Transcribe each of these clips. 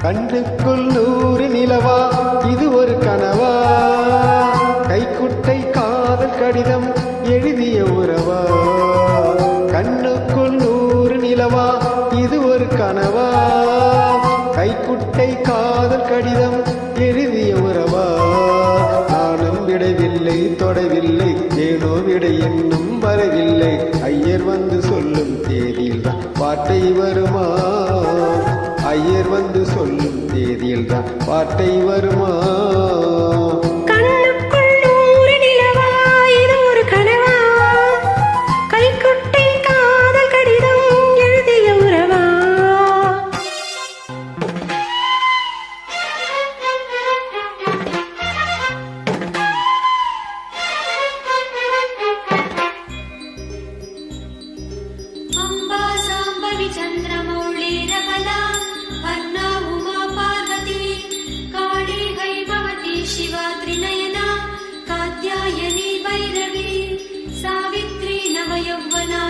கண்ணுக்குள் 100 நிலவா இது ஒரு கனவா கைக்குட்டை காதல் கடிதம் எழுதிய உறவா கண்ணுக்குள் 100 நிலவா இது ஒரு கனவா கைக்குட்டை காதல் கடிதம் எழுதிய உறவா நானும் விடவில்லை தொடவில்லை ஏனோ விடை என்னும் வரவில்லை ஐயர் வந்து சொல்லும் தேதியில் தான் வார்த்தை வருமா ஐயர் வந்து சொல்லும் தேதியில் தான் வார்த்தை வருமா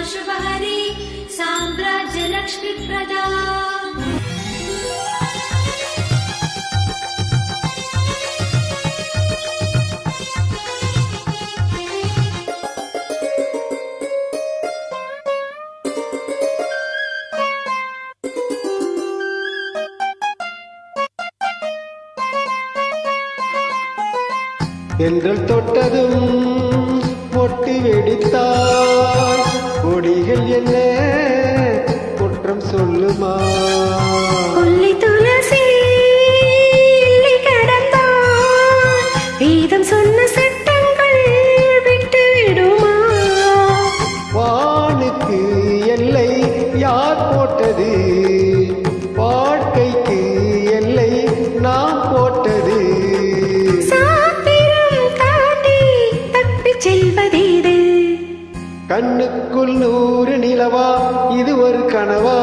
शुभहरी साम्राज्य लक्ष्मी प्रदा என்றல் தொட்டதும் பொட்டி வெடித்தாய் கொடிகள் என்ன குற்றம் சொல்லுமா கொல்லி துளசி கடந்தாய் வேதம் சொன்ன சட்டங்கள் விட்டு விடுமா வானுக்கு எல்லை யார் போட்டது வாழ்க்கைக்கு எல்லை நாம் போட்டது கண்ணுக்குள் 100 நிலவா இது ஒரு கனவா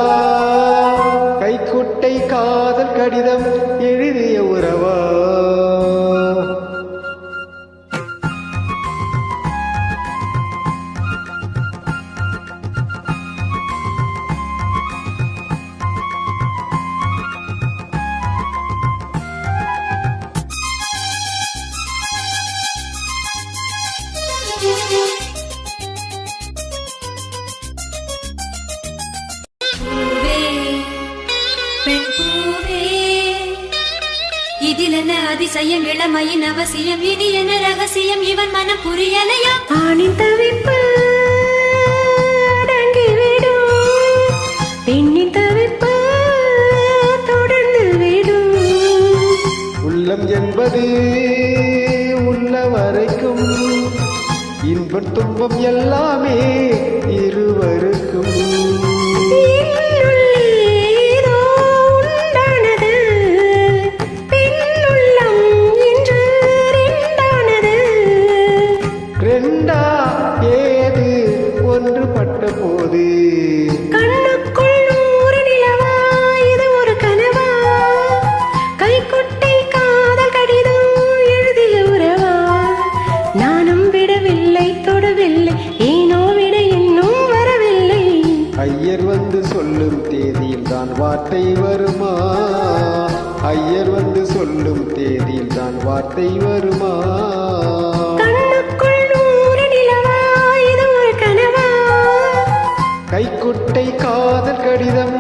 கைக்குட்டை காதல் கடிதம் எழுதிய உறவா இதிலென அதிசயம் இளமையின் அவசியம் இது என ரகசியம் இவன் மனம் புரியலையா ஆணின் தவிப்பு அடங்கிவிடும் பெண்ணின் தவிப்பு தொடர்ந்து விடும் உள்ளம் என்பது உள்ள வரைக்கும் இன்பம் துன்பம் எல்லாமே இருவருக்கும் ஒன்றுபட்ட போது கண்ணுக்குள் 100 நிலவா இது ஒரு கனவா கைக்குட்டை காதல் கடிதம் எழுதிய உறவா நானும் விடவில்லை தொடவில்லை ஏனோ விட இன்னும் வரவில்லை ஐயர் வந்து சொல்லும் தேதியில் தான் வார்த்தை வருமா ஐயர் வந்து சொல்லும் தேதியில் தான் வார்த்தை வருமா கைக்குட்டை காதல் கடிதம்